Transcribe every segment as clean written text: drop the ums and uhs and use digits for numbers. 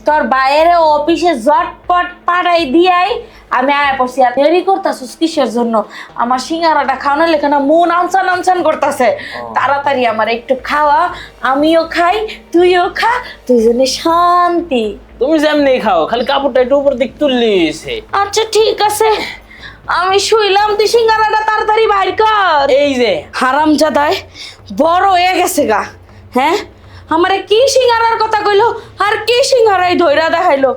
তোর বাইরে অফিসে ঝটপট পাঠাই দিয়াই আমি আয়া পড়ছি। আর দেরি করতেছিস কিসের জন্য? আমার সিঙ্গারাটা খাওয়ানোর লেখানা মন আনসান আনসান করতেছে। তাড়াতাড়ি আমার একটু খাওয়া, আমিও খাই, তুইও খা, দুইজনে শান্তি। তুমি যেমনি খাও, খালি কাপড়টা একটু উপর দিক তুললিছে। আচ্ছা ঠিক আছে, আমি শুইলাম, তুই সিঙ্গারাটা তাড়াতাড়ি বাইর কর। এই যে হারামজাদায় বড় হয়ে গেছে গা। হ্যাঁ, আমারে কি সিঙ্গারার কথা কইলো আর কি সিঙ্গারাই ধইরা দেখাইলো।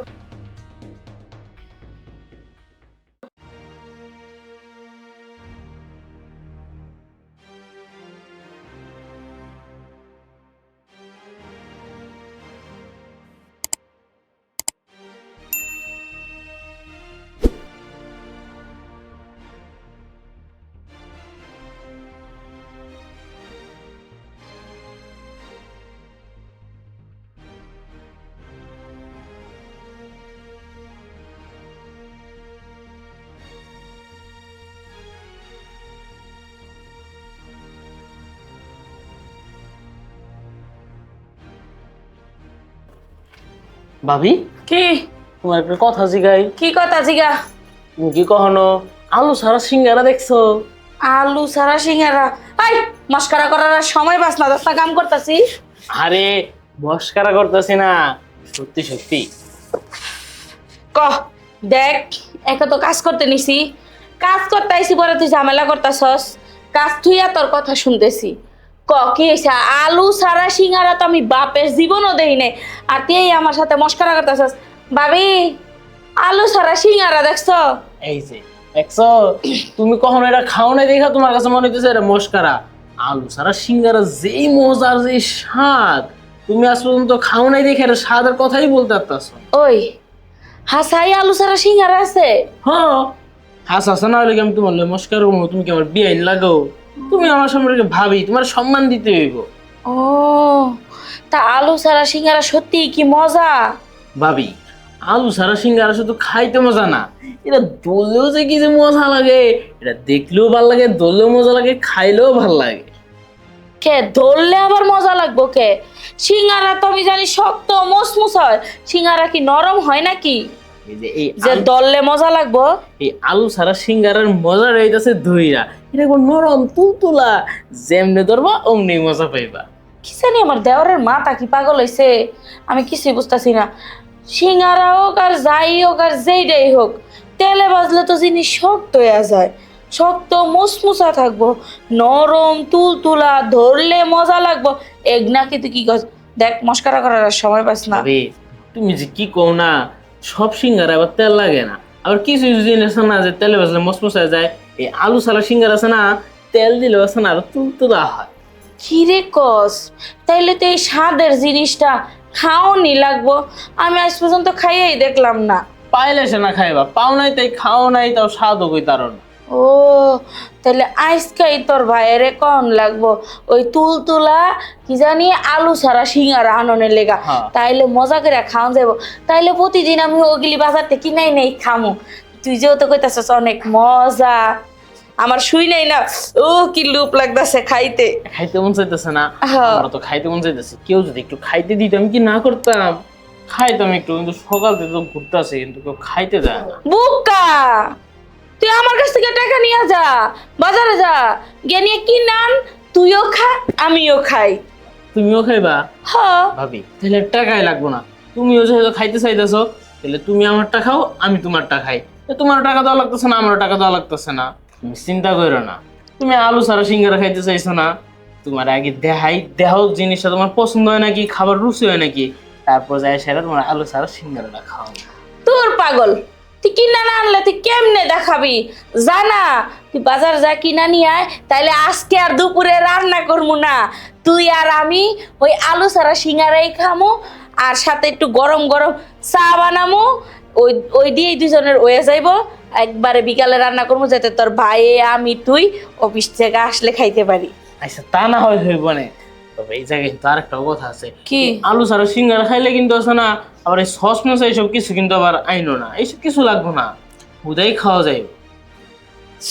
ভাবি, কি তোমার একটা কথা জিগাই। কি কথা জিগা? তুমি কি কখনো আলু ছাড়া সিঙ্গারা দেখছো? আলু সারা সিঙ্গারা? আই মস্কারা করার আর সময় বাস না, দশটা কাম করতেছি। আরে মস্কারা করতেছি না, সত্যি সত্যি। ক দেখ, একে তো কাজ করতে নিছি, কাজ করতে আইসি, পরে তুই ঝামেলা করতেছস। কাজ থুইয়া তোর কথা শুনতেছি। ক কি হয়েছে? আলু সারা সিঙ্গারা তো আমি বাপের জীবনও দেই নাই, আর তুই আমার সাথে মস্কারা করতেছস। ভাবি, আলু সারা সিঙ্গারা দেখছো? এই যে দেখছো, তুমি কখনো এটা খাও নাই দেখা তোমার কাছে মনে হইতেছে এটা মস্কারা। আলু ছাড়া সিঙ্গারা যেই মজার, যেই স্বাদ, তুমি আজ পর্যন্ত খাও নাই দেখে এটা স্বাদের কথাই বলতে পারতাছো। ওই হাসাই আলু সারা সিঙ্গারা আছে? হ্যাঁ, হাস হাসা না হলে কি আমি তোমার লগে মস্কার করবো? তুমি কি আমার বিয়াইন লাগাও? তুমি আমার সম্পর্কে ভাবি, তোমার সম্মান দিতে হইব। ও, তা আলু সারা সিঙ্গারা সত্যি কি মজা? ভাবি, আলু ছাড়া সিঙ্গারা শুধু খাইতে মজা না, এটা দললেও যে কি যে মজা লাগে, এটা দেখলেও ভাল লাগে, দললেও মজা লাগে, খাইলেও ভাল লাগে। কে ধরলে আবার মজা লাগবো কে? সিঙ্গারা তো আমি জানি শক্ত মসমুস হয়, সিঙ্গারা কি নরম হয় নাকি এই যে এই যে দললে মজা লাগবো? এই আলু ছাড়া সিঙ্গারার মজা রইতেছে দইরা, এটা একবার নরম তুলতুলা, যেমনে ধরবা অমনি মজা পাইবা। কি জানি আমার দেওরের মাথা কি পাগল হয়েছে, আমি কিছুই বুঝতেছি না। সিঙ্গারা হোক আর যাই হোক আর যেইটাই হোক, তেলে বাজলে তো জিনিস শক্ত হয়ে যায়, শক্ত মুসমুসা থাকবো, নরম তুলতুলা, ধরলে মজা লাগবো। এগনা কি তুই কি কর? দেখ মস্কারা করার আর সময় পাস না। আরে তুমি যে কি কও না, সব সিঙ্গারা আবার তেল লাগে না, আবার কিছু কিছু জিনিস আছে না যে তেলে ভাজলে মসমস হয়ে যায়। এই আলু ছাড়া সিঙ্গারা আছে না, তেল দিলে আছে না আরো তুলতুলা হয়। কি রে কস? তাইলে তো এই স্বাদের জিনিসটা খাওয়ানি লাগবো। আমি আজ পর্যন্ত খাইয়েই দেখলাম না। পাইলে সে না খাইবা, পাও নাই তাই খাও নাই, তাও স্বাদও কই তার না। ও, তাহলে আজকাই তোর ভাইয়েরে কন লাগবো ওই তুলতুলা কি জানি আলু ছাড়া সিঙ্গারা আননের লেগা। হ্যাঁ। তাইলে মজা করে খাওয়া যাবো। তাইলে প্রতিদিন আমি ওগুলি বাজার থেকে কিনাই নেই খামু। তুই যেহেতু কইতাছস অনেক মজা, আমার শুই নাই না, ও কি লুপ লাগতাছে খাইতে। খাইতে মন চাইতেছে না? হ্যাঁ। আমার তো খাইতে মন চাইতেছে, কেউ যদি একটু খাইতে দিত আমি কি না করতাম? খাইতাম একটু, কিন্তু সকাল থেকে তো ঘুরতে আসে, কিন্তু কেউ খাইতে দেয় না। বুকা, তুই আমার কাছ থেকে টাকা নিয়ে যা, বাজারে যা, গিয়ে নিয়ে কিন আন, তুইও খা আমিও খাই। তুমিও খাইবা? হ, ভাবি তাহলে টাকাই লাগবো না, তুমিও যেহেতু খাইতে চাইতেছো, তাহলে তুমি আমারটা খাও, আমি তোমারটা খাই। তোমার টাকা দেওয়া লাগতেছে না, আমারও টাকা দেওয়া লাগতেছে না, তুমি চিন্তা করো না। তুমি আলু ছাড়া সিঙ্গারা খাইতে চাইছো না, তোমার আগে দেহাও জিনিসটা তোমার পছন্দ হয় নাকি, খাবার রুচি হয় নাকি, তারপর যাই সেটা তোমার আলু ছাড়া সিঙ্গারাটা খাও। তোর পাগল, তুই কিনা না আনলে তুই কেমনে দেখাবি? জানা, তুই বাজার যা কিনা নিয়ে আয়, তাইলে আজকে আর দুপুরে রান্না করবো না, তুই আর আমি ওই আলু ছাড়া সিঙ্গারাই খামু, আর সাথে একটু গরম গরম চা বানামু। ওই ওই দিয়েই দুজনের হয়ে যাইব। একবারে বিকালে রান্না করবো, যাতে তোর ভাই আমি তুই অফিস থেকে আসলে খাইতে পারি। আচ্ছা তা না হয় হইব না, তবে এই জায়গায় কিন্তু আরেকটা কথা আছে। কি? আলু ছাড়া সিঙ্গারা খাইলে কিন্তু আছে না, আবার এই সস মশলা এইসব কিছু কিন্তু আবার আইনো না, এইসব কিছু লাগবো না, হুদাই খাওয়া যায়।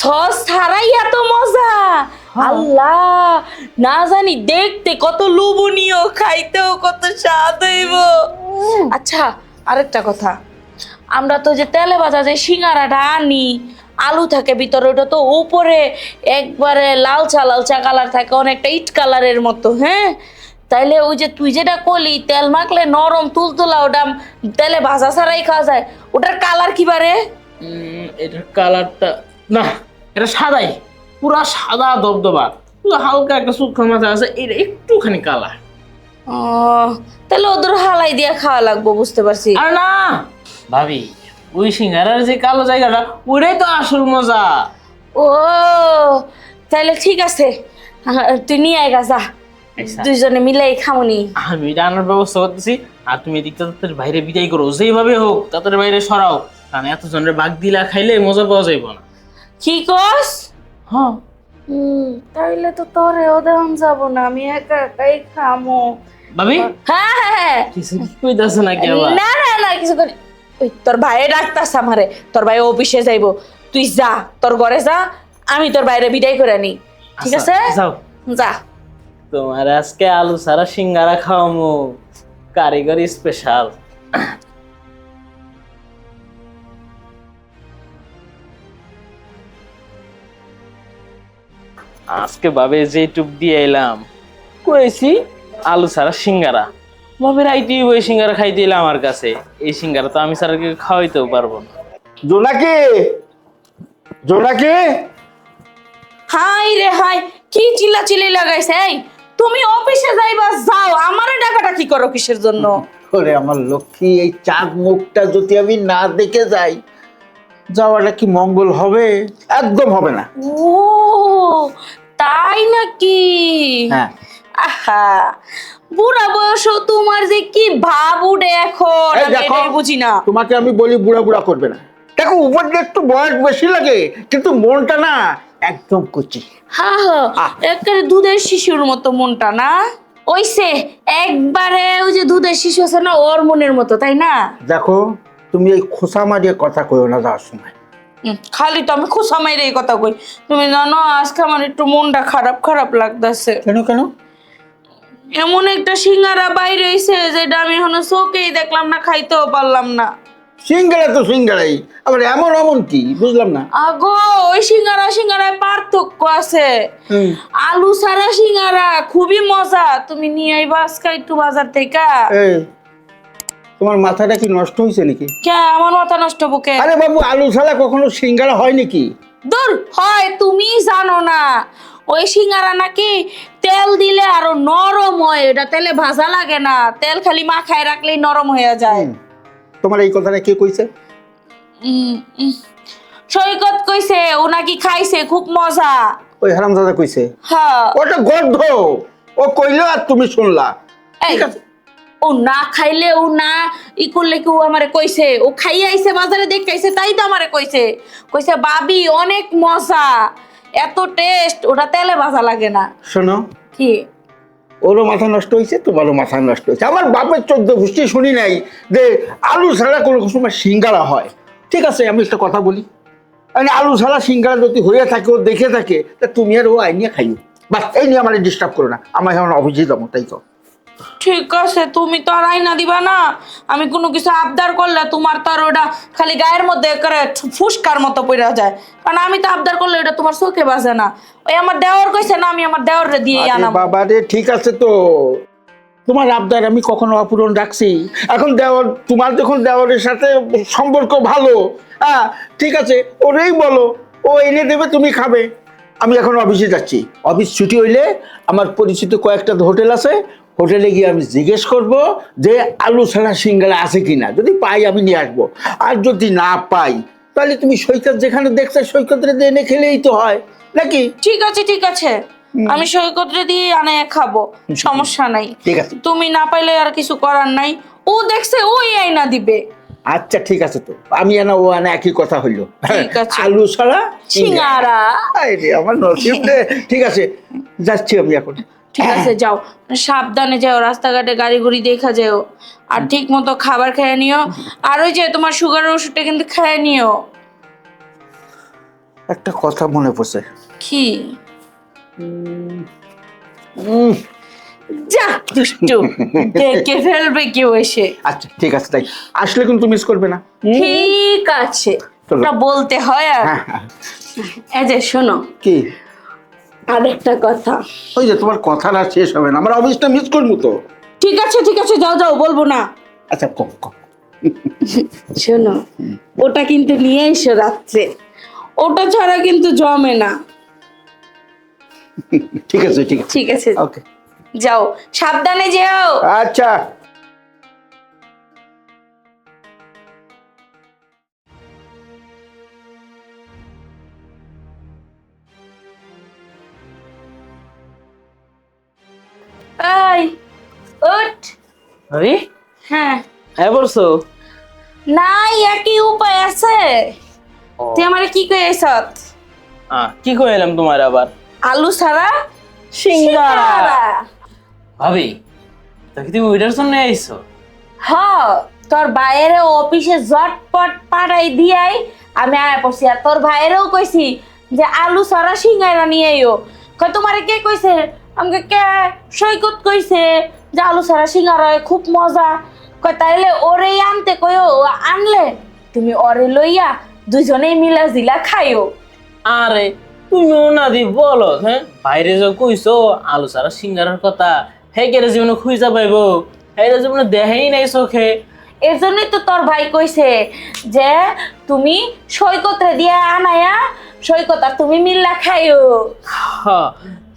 সস ছাড়াই এত মজা? আল্লাহ, না জানি দেখতে কত লোভনীয়, খাইতেও কত স্বাদ হইব। আচ্ছা আরেকটা কথা, আমরা তো যে তেলে ভাজা যে সিঙ্গারাটা আনি, আলু থাকে ভিতরে, ওটা তো উপরে একবারে লালচা লালচা কালার থাকে, অনেকটা ইট কালারের মতো। হ্যাঁ, তাইলে ওই যে তুই যেটা করলি তেল মাখলে নরম তুলতুলা, ওটা তেলে ভাজা ছাড়াই খাওয়া যায়, ওটার কালার কি বারে? এটার কালারটা না, এটা সাদাই, পুরা সাদা দবদবা, শুধু হালকা একটা শুকনো মাথা আছে, এটা একটুখানি কালার। ও, তাহলে ওদের হালাই দিয়া খাওয়া লাগবো, বুঝতে পারছি। আর না ভাবি, ওই সিঙ্গারার যে কালো জায়গাটা, ওইটাই তো আসল মজা। ও, তাহলে ঠিক আছে, তুই নিয়ে আয় গা, যা, আচ্ছা। দুইজনে মিলে খামুনি। আমি এটা আনার ব্যবস্থা করতেছি, আর তুমি এদিকটা তাদের বাইরে বিদায় করো, যেভাবে হোক তাদের বাইরে সরাও, কারণ এতজনের বাগ দিলা খাইলে মজা পাওয়া যাইব না। কি কস? হ্যাঁ, তাইলে তো তোরেও দেওয়ান যাব না, আমি একা একাই খামো। ভাবি হ্যাঁ হ্যাঁ হ্যাঁ, কিছু কইতাছে নাকি আবার? না না না, কিছু করি। ওই তোর ভাইয়ে ডাকতাছে আমারে, তোর ভাই অফিসে যাইবো, তুই যা তোর ঘরে যা, আমি তোর বাইরে বিদায় করে নি, ঠিক আচ্ছা, আছে? যাও। যা। তোমার আজকে আলু ছাড়া সিঙ্গারা খাওয়ামু, কারিগরি স্পেশাল। আজকে ভাবে যে টুক দিয়ে এলাম, কয়েছি আলু ছাড়া সিঙ্গারা, ভাবে রাইতে ওই সিঙ্গারা খাইতে এলাম আমার কাছে, এই সিঙ্গারা তো আমি ছাড়া কেউ খাওয়াইতেও পারবো না। জোনাকি, জোনাকি, হাই রে হাই, কি চিল্লাচিল্লি লাগাইছে? এই তুমি অফিসে যাইবা যাও, আমারে ডাকাটা কি করো কিসের জন্য? ওরে আমার লক্ষ্মী, এই চাঁদ মুখটা যদি আমি না দেখে যাই, যাওয়াটা কি মঙ্গল হবে? একদম হবে না। ও তাই নাকি? হ্যাঁ, আহা, বুড়া বয়সও তোমার যে কি ভাব উঠে এখন, এই আমি দেখো, এটাই বুঝি না। তোমাকে আমি বলি বুড়া বুড়া করবে না। দেখো উপর দিয়ে একটু বয়স বেশি লাগে, কিন্তু মনটা না একদম কচি। হ্যাঁ হ্যাঁ, একেবারে দুধের শিশুর মতো মনটা না? ওইসে একবারে ওই যে দুধের শিশু আছে না, ওর মনের মতো, তাই না? দেখো, তুমি এই খোসা মারিয়ে কথা কইও না যাওয়ার সময়। খালি তো আমি খোসা মাইরে এই কথা কই। তুমি জানো আজকে আমার একটু মনটা খারাপ খারাপ লাগতেছে। কেন কেন? এমন একটা সিঙ্গারা বাইরে হইছে যেটা আমি এখনো চোখেই দেখলাম না, খাইতেও পারলাম না। সিঙ্গারা তো সিঙ্গারাই, আবার এমন এমন কি বুঝলাম না। আগো, ওই সিঙ্গারায় পার্থক্য আছে। হুম। আলু ছাড়া সিঙ্গারা খুবই মজা, তুমি নিয়ে আইবা আজকে একটু বাজার থেকে। এই, তোমার মাথাটা কি নষ্ট হয়েছে নাকি? কে আমার মাথা নষ্ট বুকে? আরে বাবু, আলু ছাড়া কখনো সিঙ্গারা হয় নাকি? দূর হয়, তুমি জানো না ওই সিঙ্গারা নাকি তেল দিলে আরো নরম হয়, এটা তেলে ভাজা লাগে না, তেল খালি মাখায় রাখলেই নরম হয়ে যায়। তোমার এই কথাটা কে কইছে? সৈকত কইছে, ও নাকি খাইছে, খুব মজা। ওই হারামজাদা কইছে? হ্যাঁ। ওটা গর্ধ, ও কইলো আর তুমি শুনলা। এই, ঠিক আছে। ও না খাইলে, ও না ই করলে কি ও আমারে কইছে? ও খাই আইছে বাজারে দেখাইছে, তাই তো আমারে কইছে। কইছে ভাবি অনেক মজা, এত টেস্ট, ওটা তেলে ভাজা লাগে না। শোনো, কি? ওরও মাথা নষ্ট হয়েছে, তোমারও মাথা নষ্ট হয়েছে। আমার বাপের 14 গোষ্ঠী শুনি নাই যে আলু ছাড়া কোনো সময় সিঙ্গারা হয়। ঠিক আছে, আমি একটা কথা বলি, মানে আলু ছাড়া সিঙ্গারা যদি হয়ে থাকে, ও দেখে থাকে, তা তুমি আর ও আইনিয়ে খাইও। বাস, এই নিয়ে আমার ডিস্টার্ব করো না, আমার এখন অফিসে যাবো, তাই তো। ঠিক আছে, তুমি তো আর আইনা দিবা না। আমি কোনো কিছু আবদার করলে তোমার তো আর ওটা খালি গায়ের মধ্যে করে ফুসকার মতো পড়া যায়, কারণ আমি তো আবদার করলে এটা তোমার চোখে বাজে না। ওই আমার দেওর কইছে না, আমি আমার দেওরে দিয়ে আনাবো। বাবা রে, ঠিক আছে তো, তোমার আবদার আমি কখনো অপূরণ রাখছি? এখন দেওয়ার, তোমার যখন দেওয়ারের সাথে সম্পর্ক ভালো, হ্যাঁ ঠিক আছে, ওরেই বলো, ও এনে দেবে, তুমি খাবে। আমি এখন অফিসে যাচ্ছি, অফিস ছুটি হইলে আমার পরিচিত কয়েকটা হোটেল আছে, হোটেলে গিয়ে আমি জিজ্ঞেস করব যে আলু ছাড়া সিঙ্গারা আছে কিনা, যদি পাই আমি নিয়ে আসবো, আর যদি না পাই তাহলে তুমি সৈকত যেখানে দেখছো সৈকতের এনে খেলেই তো হয় নাকি? ঠিক আছে ঠিক আছে, আমি সৈকতরে দিয়ে আনে খাবো, সমস্যা নাই। ঠিক আছে। তুমি না পাইলে আর কিছু করার নাই, ও দেখছে ওই আইনা দিবে। আচ্ছা ঠিক আছে, তো আমি আনা ও আনা একই কথা হইলো। ঠিক আছে। আলু ছাড়া সিঙ্গারা। আরে আমার নসিব রে। ঠিক আছে, যাচ্ছি আমি এখন। ঠিক আছে, যাও, সাবধানে যাও, রাস্তাঘাটে গাড়ি ঘুড়ি দেখা যাও, আর ঠিক মতো খাবার খেয়ে নিও, আর ওই যে তোমার সুগারের ওষুধটা কিন্তু খেয়ে নিও। একটা কথা মনে পড়ছে। কি? যা দুষ্টু, দেখে ফেলবে কেউ এসে। আচ্ছা ঠিক আছে, তাই আসলে কিন্তু মিস করবে না। ঠিক আছে, চলো। ওটা বলতে হয়। আর হ্যাঁ হ্যাঁ। এই যে শোনো, কি? আরেকটা কথা। ওই যে তোমার কথাটা শেষ হবে না, আমার অফিসটা মিস করবো তো। ঠিক আছে যাও যাও, বলবো না। আচ্ছা কম কম। শোনো, ওটা কিন্তু নিয়ে এসো রাত্রে, ওটা ছাড়া কিন্তু জমে না। ঠিক আছে ঠিক আছে। ঠিক আছে, ওকে। যাও, সাবধানে যেও। আচ্ছা। এই উঠ। ভাবি হ্যাঁ, হ্যাঁ বলছো? নাই একই উপায় আছে। তুই আমারে কি কইছ? কি কইলাম তোমার আবার? আলু ছাড়া সিঙ্গারা। সিঙ্গারা। ভাবি তাকে তুমি ওইটার জন্য আইছো? হ, তোর বাইরে অফিসে জটপট পাঠাই দিয়াই আমি আয়া পড়ছি। আর তোর ভাইয়েরও কইছি যে আলু ছাড়া সিঙ্গারা নিয়ে আইও। কই তোমারে কে কইছে? আমাকে কে? সৈকত কইছে যে আলু ছাড়া সিঙ্গারা হয়, খুব মজা। কই তাইলে ওরেই আনতে কইও, ও আনলে তুমি ওরে লইয়া দুজনেই মিলা জিলা খাইও। আরে তুমিও না দি বলো, হ্যাঁ বাইরে যে কইছো আলু ছাড়া সিঙ্গারার কথা, হ্যাঁ কেরে জীবনে খুঁজা পাইবো? হ্যাঁ জীবনে দেখাই নাই চোখে। এর জন্যই তো তোর ভাই কইছে যে তুমি সৈকতরে দিয়ে আনায়া সৈকত আর তুমি মিল্লা খাইও। হ্যাঁ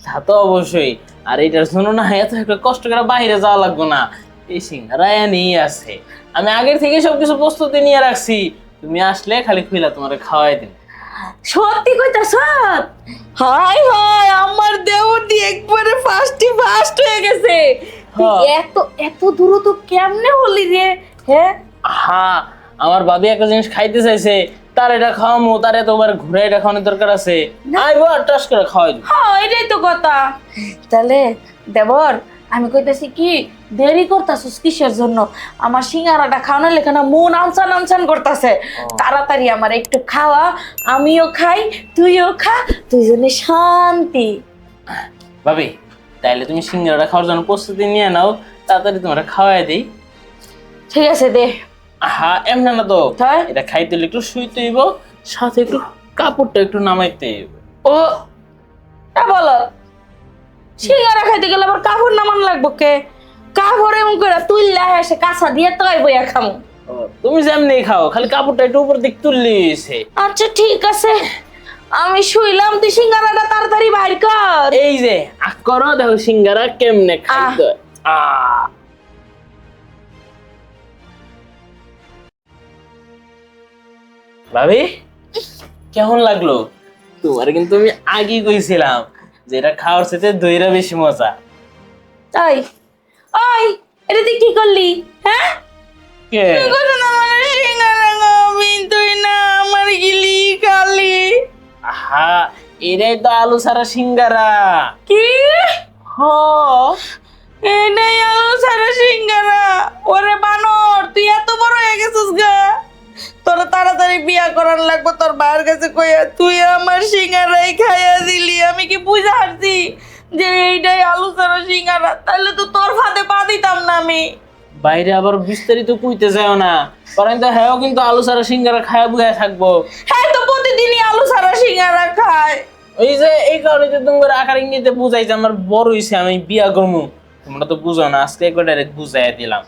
তা তো অবশ্যই। আর এটার জন্য না এত একটা কষ্ট করে বাইরে যাওয়া লাগবে না, এই সিঙ্গারা নিয়ে আছে। আমি আগের থেকে সবকিছু প্রস্তুতি নিয়ে রাখছি, তুমি আসলে খালি খুইলা তোমার খাওয়াই দিন। সত্যি কইতাছ? হাই হাই, আমার দেওর দি একবারে ফাস্ট হয়ে গেছে। তুই হ্যাঁ। এত এত দ্রুত কেমনে হলি রে? হ্যাঁ হ্যাঁ আমার ভাবি একটা জিনিস খাইতে চাইছে, তার এটা খাওয়ামো, তার এতবার ঘুরে এটা খাওয়ানোর দরকার আছে। আইবো আর টাস করে খাওয়াই দিবো। হ্যাঁ, এটাই তো কথা। তাহলে দেবর, আমি কইতাছি কি, দেরি করতাছিস কিসের জন্য? আমার সিঙ্গারাটা খাওয়ানোর লেখানা মন আনসান করতেছে। তাড়াতাড়ি আমার একটু খাওয়া, আমিও খাই, তুইও খা, দুইজনে শান্তি। ভাবি তাইলে তুমি সিঙ্গারাটা খাওয়ার জন্য প্রস্তুতি নিয়ে নাও, তাড়াতাড়ি তোমার খাওয়াই দিই। ঠিক আছে, দে। হ্যাঁ এমন না তো, তাই? এটা খাইতে হলে একটু শুইতে হইব, সাথে একটু কাপড়টা একটু নামাইতে হইব। ও তা বলো, সিঙ্গারা খাইতে গেলে আবার কাপড় নামান লাগবো কে? কাপড় এমন করে তুললে এসে কাঁচা দিয়ে তাই বইয়া খামো। ও, তুমি যেমনি খাও, খালি কাপড়টা একটু উপর দিক তুললি হইছে। আচ্ছা ঠিক আছে, আমি শুইলাম, তুই সিঙ্গারাটা তাড়াতাড়ি বাইর কর। এই যে আখ করো, দেখো সিঙ্গারা কেমনে খাইতে হয়। ভাবি কেমন লাগলো? তোমার কিন্তু আমি আগেই কইছিলাম যে এটা খাওয়ার সাথে দইরা বেশি মজা। তাই? ওই, এটা তুই কি করলি? হ্যাঁ, কে? তুই না আমার গিলি খালি। হা এটাই তো আলু ছাড়া সিঙ্গারা। কি? হ্যাঁ এটাই আলু ছাড়া সিঙ্গারা? ওরে বানর, তুই এত বড় হয়ে গেছিস গা? তোর তাড়াতাড়ি বিয়া করার লাগবে তোর মায়ের কাছে কইয়া। তুই আমার সিঙ্গারাই খাইয়া দিলি, আমি কি বুঝা হারছি যে এইটাই আলু ছাড়া সিঙ্গারা? তাহলে তো তোর ফাঁদে পা দিতাম না আমি। বাইরে আবার বিস্তারিত কইতে যাও না, কারণ তো হ্যাঁ কিন্তু আলু ছাড়া সিঙ্গারা খায়া বুয়া থাকবো। হ্যাঁ, তো প্রতিদিনই আলু ছাড়া সিঙ্গারা খায়। ওই যে এই কারণে যে তোমার আকার ইঙ্গিতে বুঝাইছে আমার বড় হইছে, আমি বিয়া করবো। তোমরা তো বুঝো না, আজকে একবার ডাইরেক্ট বুঝাই দিলাম।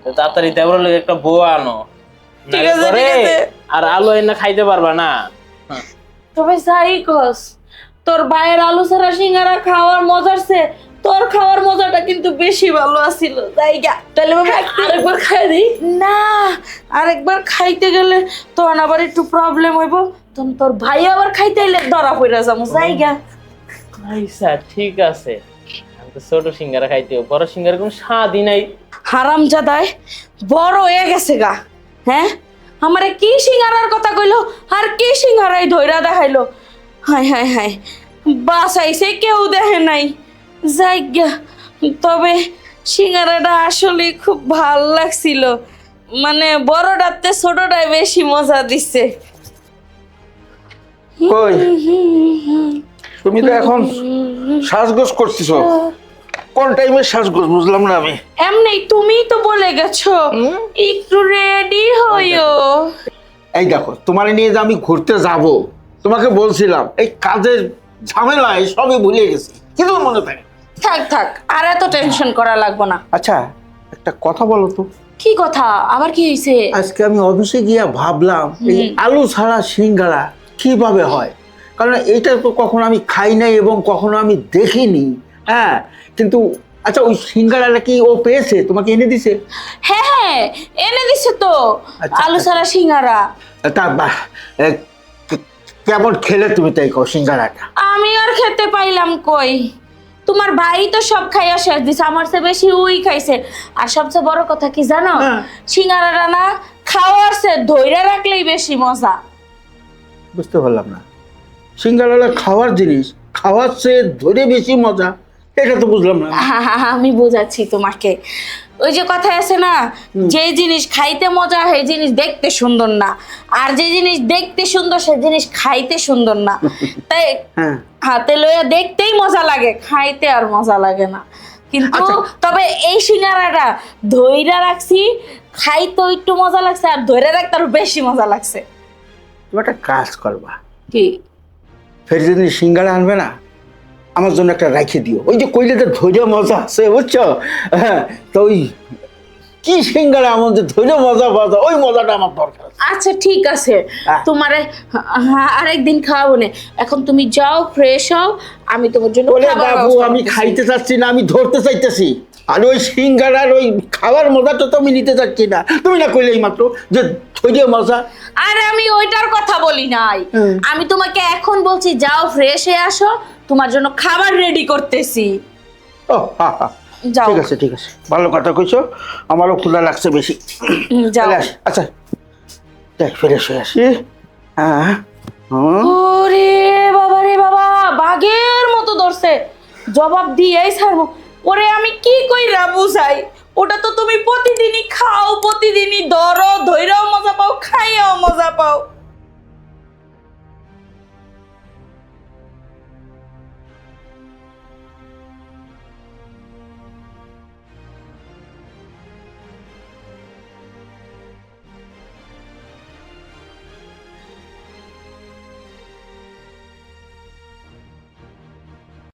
তো তাড়াতাড়ি দেবর লোক একটা বউ আনো, ঠিক আছে, নাহলে ঠিক পরে আছে। আর আলু এনে খাইতে পারবা না। তবে যাই কস, তোর ভাইয়ের আলু ছাড়া সিঙ্গারা খাওয়ার মজার চেয়ে তোর খাওয়ার মজাটা কিন্তু বেশি ভালো আছিল। জায়গা তাহলে আরেকবার খাই দিই না? আরেকবার খাইতে গেলে তোর আবার একটু প্রবলেম হইব, তখন তোর ভাই আবার খাইতে এলে ধরা পড়ে যাবো। জায়গা আচ্ছা ঠিক আছে, আমি তো ছোট সিঙ্গারা খাইতে, বড় সিঙ্গারা কোনো স্বাদই নাই। হারামজাদায় বড় হয়ে গেছে গা। হ্যাঁ, আমারে কি সিঙ্গারার কথা কইলো আর কি সিঙ্গারাই ধইরা দেখাইলো। হায় হায় হায়, বাসাইছে কেউ দেখে নাই। যাইগা, তবে সিঙ্গারাটা আসলে খুব ভাল লাগছিল। মানে বড়টাতে ছোটটাই বেশি মজা দিচ্ছে। কই তুমি তো এখন সাজগোজ করতেছো, কোন টাইমে সাজগোজ বুঝলাম না আমি। এমনি তুমি তো বলে গেছো একটু রেডি হইও। এই দেখো, তোমার নিয়ে যে আমি ঘুরতে যাব, তোমাকে বলছিলাম এই কাজের ঝামেলায় সবই ভুলে গেছি, কিছু মনে থাকে। থাক থাক, আর এত টেনশন করা লাগবে না। আচ্ছা, একটা কথা বলো তো, কি কথা, আবার কি হয়েছে? আজকে আমি অফিসে গিয়ে ভাবলাম এই আলু ছাড়া সিঙ্গারা কিভাবে হয়, কারণ এটা তো কখনো আমি খাই নাই এবং কখনো আমি দেখিনি। হ্যাঁ, কিন্তু আচ্ছা, ওই সিঙ্গারাটা কি ও পেয়েছে, তোমাকে এনে দিছে? হ্যাঁ হ্যাঁ, এনে দিছে তো আচ্ছা, আলু ছাড়া সিঙ্গারা। তা কেমন খেলে তুমি, তাই কও সিঙ্গারাটা? আমি আর খেতে পাইলাম কই, তোমার ভাই তো সব খাইয়া শেষ দিছে, আমার চেয়ে বেশি উই খাইছে। আর সবচেয়ে বড় কথা কি জানো, হ্যাঁ। সিঙ্গারাটা না খাওয়ার চেয়ে ধইরা রাখলেই বেশি মজা। বুঝতে পারলাম না, সিঙ্গারাটা খাওয়ার জিনিস, খাওয়ার চেয়ে ধরে বেশি মজা, এটা তো বুঝলাম না। আমি বোঝাচ্ছি তোমাকে, ওই যে কথায় আছে না, যে জিনিস খাইতে মজা সেই জিনিস দেখতে সুন্দর না, আর যে জিনিস দেখতে সুন্দর সে জিনিস খাইতে সুন্দর না। তাই হ্যাঁ, হাতে লইয়া দেখতেই মজা লাগে, খাইতে আর মজা লাগে না। কিন্তু আচ্ছা। তবে এই সিঙ্গারাটা ধইরা রাখছি, খাইতেও একটু মজা লাগছে, আর ধইরা রাখতে আরো বেশি মজা লাগছে। তুমি একটা কাজ করবা, কি? ফের যেদিন সিঙ্গারা আনবে না, আমার জন্য একটা রাখে দিও। ওই যে কইলে তো ধৈর্য মজা আছে, বুঝছো? হ্যাঁ, তো ওই কি সিঙ্গারা এমন যে ধৈর্য মজা মজা, ওই মজাটা আমার দরকার। আচ্ছা ঠিক আছে, হ্যাঁ। তোমারে আরেকদিন খাওয়াবো না। এখন তুমি যাও, ফ্রেশ হও, আমি তোমার জন্য বলে খাবার বাবু, ব্যবস্থা আমি করতেছি। খাইতে চাচ্ছি না, আমি ধরতে চাইতেছি। আর ওই সিঙ্গারার ওই খাওয়ার মজাটা তো আমি নিতে চাচ্ছি না। তুমি না কইলেই মাত্র যে ধৈর্য মজা। আরে আমি ওইটার কথা বলি নাই, হুম। আমি তোমাকে এখন বলছি যাও ফ্রেশ হয়ে আসো, তোমার জন্য খাবার রেডি করতেছি। ও হা হা, যাও। ঠিক আছে ঠিক আছে, ভালো কথা কইছো, আমারও ক্ষুধা লাগছে বেশি। যাও। চলে আসি। আচ্ছা, দেখ ফ্রেশ হয়ে আসি। হ্যাঁ, হুম। ওরে বাবা রে বাবা, বাঘের মতো ধরছে, জবাব দিয়েই ছাড়বো। ওরে আমি কি কইরা বুঝাই, ওটা তো তুমি প্রতিদিনই খাও, প্রতিদিনই ধরো, ধইরাও মজা পাও, খাইয়াও মজা পাও।